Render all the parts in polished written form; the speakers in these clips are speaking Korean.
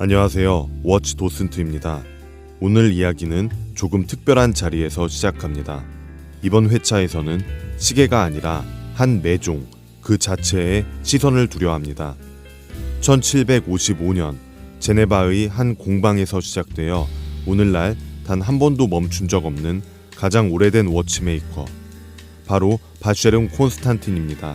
안녕하세요. 워치 도슨트입니다. 오늘 이야기는 조금 특별한 자리에서 시작합니다. 이번 회차에서는 시계가 아니라 한 매종 그 자체에 시선을 두려 합니다. 1755년 제네바의 한 공방에서 시작되어 오늘날 단 한 번도 멈춘 적 없는 가장 오래된 워치메이커, 바로 바쉐론 콘스탄틴입니다.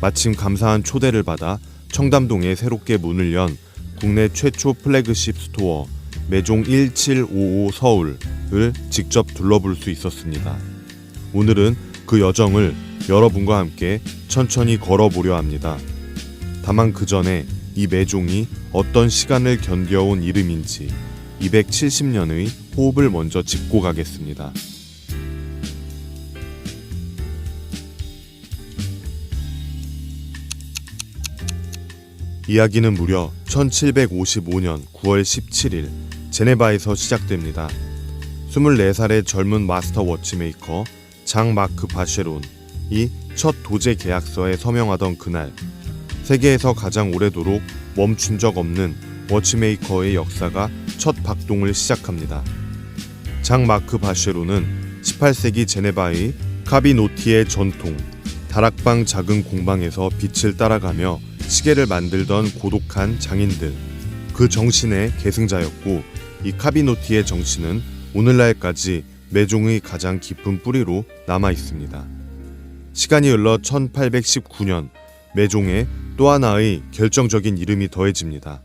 마침 감사한 초대를 받아 청담동에 새롭게 문을 연 국내 최초 플래그십 스토어 매종 1755 서울을 직접 둘러볼 수 있었습니다. 오늘은 그 여정을 여러분과 함께 천천히 걸어보려 합니다. 다만 그 전에 이 매종이 어떤 시간을 견뎌온 이름인지 270년의 호흡을 먼저 짚고 가겠습니다. 이야기는 무려 1755년 9월 17일 제네바에서 시작됩니다. 24살의 젊은 마스터 워치메이커 장 마크 바쉐론이 첫 도제 계약서에 서명하던 그날, 세계에서 가장 오래도록 멈춘 적 없는 워치메이커의 역사가 첫 박동을 시작합니다. 장 마크 바쉐론은 18세기 제네바의 카비노티의 전통 다락방 작은 공방에서 빛을 따라가며 시계를 만들던 고독한 장인들, 그 정신의 계승자였고, 이 카비노티의 정신은 오늘날까지 매종의 가장 깊은 뿌리로 남아 있습니다. 시간이 흘러 1819년 매종에 또 하나의 결정적인 이름이 더해집니다.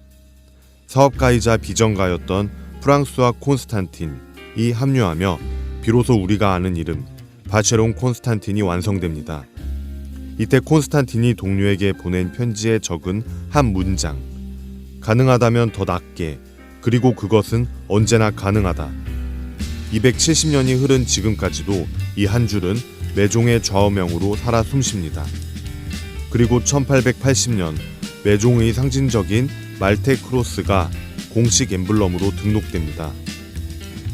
사업가이자 비전가였던 프랑스와 콘스탄틴이 합류하며 비로소 우리가 아는 이름 바쉐론 콘스탄틴이 완성됩니다. 이때 콘스탄틴이 동료에게 보낸 편지에 적은 한 문장, 가능하다면 더 낫게, 그리고 그것은 언제나 가능하다. 270년이 흐른 지금까지도 이 한 줄은 매종의 좌우명으로 살아 숨쉽니다. 그리고 1880년 매종의 상징적인 말테 크로스가 공식 엠블럼으로 등록됩니다.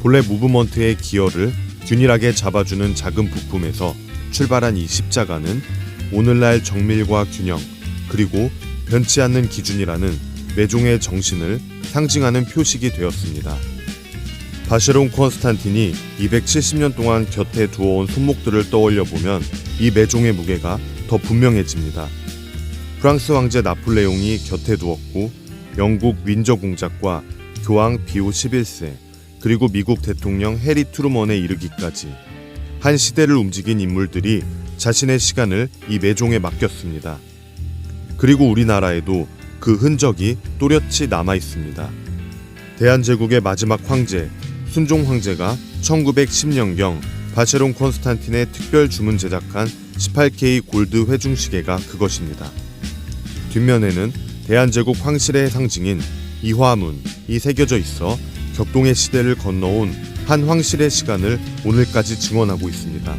본래 무브먼트의 기여를 균일하게 잡아주는 작은 부품에서 출발한 이 십자가는 오늘날 정밀과 균형, 그리고 변치 않는 기준이라는 매종의 정신을 상징하는 표식이 되었습니다. 바쉐론 콘스탄틴이 270년 동안 곁에 두어온 손목들을 떠올려 보면 이 매종의 무게가 더 분명해집니다. 프랑스 황제 나폴레옹이 곁에 두었고, 영국 윈저 공작과 교황 비오 11세, 그리고 미국 대통령 해리 트루먼에 이르기까지 한 시대를 움직인 인물들이 자신의 시간을 이 매종에 맡겼습니다. 그리고 우리나라에도 그 흔적이 또렷이 남아 있습니다. 대한제국의 마지막 황제 순종 황제가 1910년경 바쉐론 콘스탄틴의 특별 주문 제작한 18K 골드 회중시계가 그것입니다. 뒷면에는 대한제국 황실의 상징인 이화문이 새겨져 있어 격동의 시대를 건너온 한 황실의 시간을 오늘까지 증언하고 있습니다.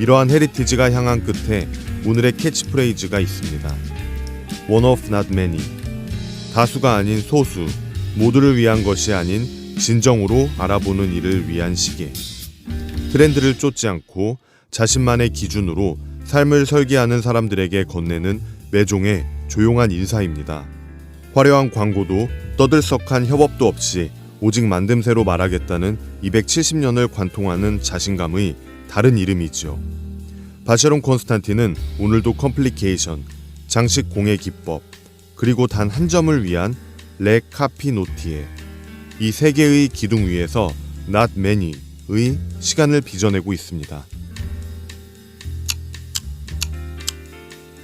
이러한 헤리티지가 향한 끝에 오늘의 캐치프레이즈가 있습니다. One of not many. 다수가 아닌 소수, 모두를 위한 것이 아닌 진정으로 알아보는 이를 위한 시계. 트렌드를 쫓지 않고 자신만의 기준으로 삶을 설계하는 사람들에게 건네는 매종의 조용한 인사입니다. 화려한 광고도 떠들썩한 협업도 없이 오직 만듦새로 말하겠다는 270년을 관통하는 자신감의 다른 이름이죠. 바쉐론 콘스탄틴은 오늘도 컴플리케이션, 장식 공예 기법, 그리고 단 한 점을 위한 레 카피노티에 이 세 개의 기둥 위에서 not many의 시간을 빚어내고 있습니다.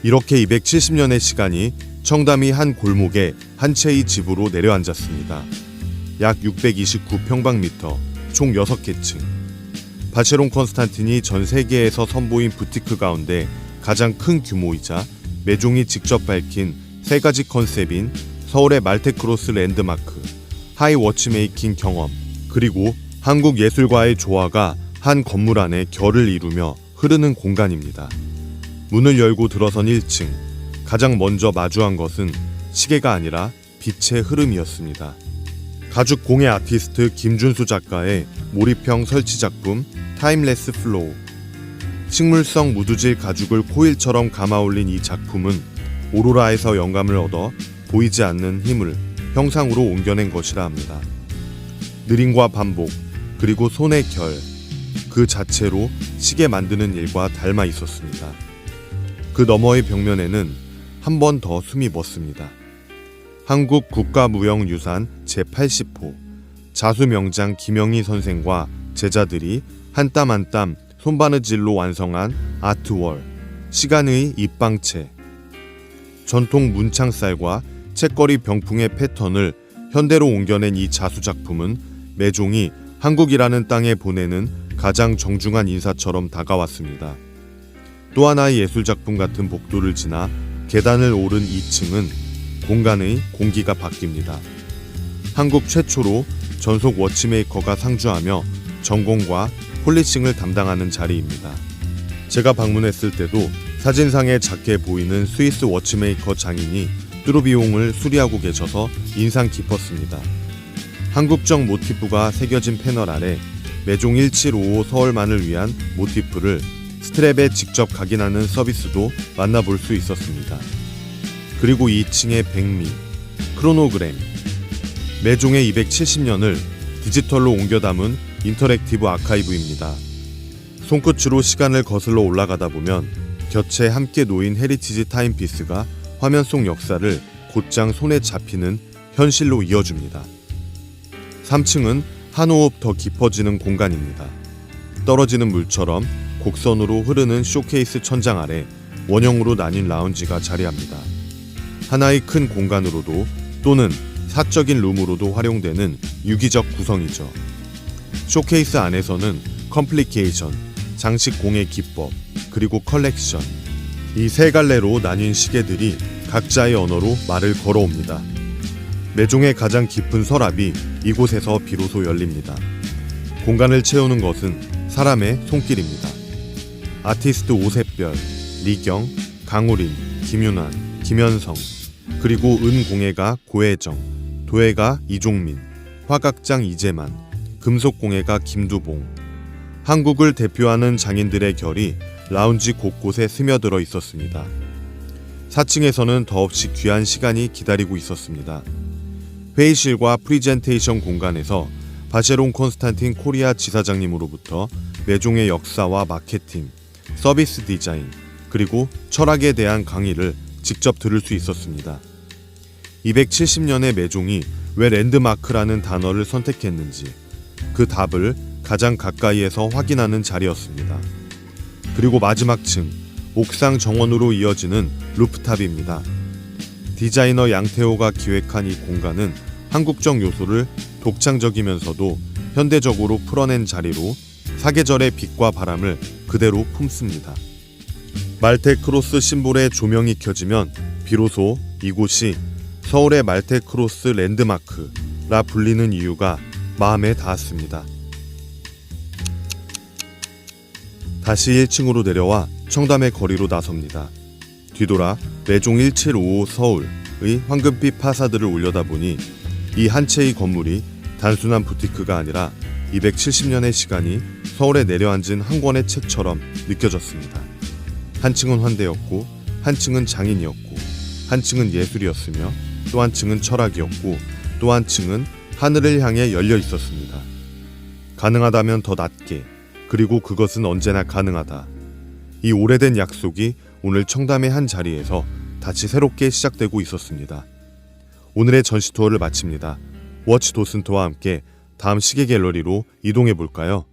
이렇게 270년의 시간이 청담이 한 골목에 한 채의 집으로 내려앉았습니다. 약 629평방미터, 총 6개 층. 바쉐론 콘스탄틴이 전 세계에서 선보인 부티크 가운데 가장 큰 규모이자 매종이 직접 밝힌 세 가지 컨셉인 서울의 말테크로스 랜드마크, 하이 워치메이킹 경험, 그리고 한국 예술과의 조화가 한 건물 안에 결을 이루며 흐르는 공간입니다. 문을 열고 들어선 1층, 가장 먼저 마주한 것은 시계가 아니라 빛의 흐름이었습니다. 가죽 공예 아티스트 김준수 작가의 몰입형 설치 작품 타임레스 플로우. 식물성 무두질 가죽을 코일처럼 감아 올린 이 작품은 오로라에서 영감을 얻어 보이지 않는 힘을 형상으로 옮겨낸 것이라 합니다. 느림과 반복, 그리고 손의 결, 그 자체로 시계 만드는 일과 닮아 있었습니다. 그 너머의 벽면에는 한 번 더 숨이 멎습니다. 한국 국가무형유산 제80호 자수명장 김영희 선생과 제자들이 한 땀 한 땀 손바느질로 완성한 아트월, 시간의 입방체. 전통 문창살과 책거리 병풍의 패턴을 현대로 옮겨낸 이 자수작품은 매종이 한국이라는 땅에 보내는 가장 정중한 인사처럼 다가왔습니다. 또 하나의 예술작품 같은 복도를 지나 계단을 오른 2층은 공간의 공기가 바뀝니다. 한국 최초로 전속 워치메이커가 상주하며 전공과 폴리싱을 담당하는 자리입니다. 제가 방문했을 때도 사진상에 작게 보이는 스위스 워치메이커 장인이 뚜루비옹을 수리하고 계셔서 인상 깊었습니다. 한국적 모티프가 새겨진 패널 아래 매종 1755 서울만을 위한 모티프를 스트랩에 직접 각인하는 서비스도 만나볼 수 있었습니다. 그리고 2층의 백미, 크로노그램, 매종의 270년을 디지털로 옮겨 담은 인터랙티브 아카이브입니다. 손끝으로 시간을 거슬러 올라가다 보면 곁에 함께 놓인 헤리티지 타임피스가 화면 속 역사를 곧장 손에 잡히는 현실로 이어줍니다. 3층은 한 호흡 더 깊어지는 공간입니다. 떨어지는 물처럼 곡선으로 흐르는 쇼케이스 천장 아래 원형으로 나뉜 라운지가 자리합니다. 하나의 큰 공간으로도 또는 사적인 룸으로도 활용되는 유기적 구성이죠. 쇼케이스 안에서는 컴플리케이션, 장식 공예 기법, 그리고 컬렉션, 이 세 갈래로 나뉜 시계들이 각자의 언어로 말을 걸어옵니다. 매종의 가장 깊은 서랍이 이곳에서 비로소 열립니다. 공간을 채우는 것은 사람의 손길입니다. 아티스트 오샛별, 리경, 강우린, 김윤환, 김현성, 그리고 은공예가 고혜정, 도예가 이종민, 화각장 이재만, 금속공예가 김두봉. 한국을 대표하는 장인들의 결이 라운지 곳곳에 스며들어 있었습니다. 4층에서는 더없이 귀한 시간이 기다리고 있었습니다. 회의실과 프리젠테이션 공간에서 바셰론 콘스탄틴 코리아 지사장님으로부터 매종의 역사와 마케팅, 서비스 디자인, 그리고 철학에 대한 강의를 직접 들을 수 있었습니다. 270년의 매종이 왜 랜드마크라는 단어를 선택했는지 그 답을 가장 가까이에서 확인하는 자리였습니다. 그리고 마지막 층, 옥상 정원으로 이어지는 루프탑입니다. 디자이너 양태호가 기획한 이 공간은 한국적 요소를 독창적이면서도 현대적으로 풀어낸 자리로 사계절의 빛과 바람을 그대로 품습니다. 말테크로스 심볼의 조명이 켜지면 비로소 이곳이 서울의 말테크로스 랜드마크라 불리는 이유가 마음에 닿았습니다. 다시 1층으로 내려와 청담의 거리로 나섭니다. 뒤돌아 매종 1755 서울의 황금빛 파사드를 올려다보니 이 한 채의 건물이 단순한 부티크가 아니라 270년의 시간이 서울에 내려앉은 한 권의 책처럼 느껴졌습니다. 한 층은 환대였고, 한 층은 장인이었고, 한 층은 예술이었으며, 또 한 층은 철학이었고, 또 한 층은 하늘을 향해 열려 있었습니다. 가능하다면 더 낮게, 그리고 그것은 언제나 가능하다. 이 오래된 약속이 오늘 청담의 한 자리에서 다시 새롭게 시작되고 있었습니다. 오늘의 전시 투어를 마칩니다. 워치 도슨토와 함께 다음 시계 갤러리로 이동해 볼까요?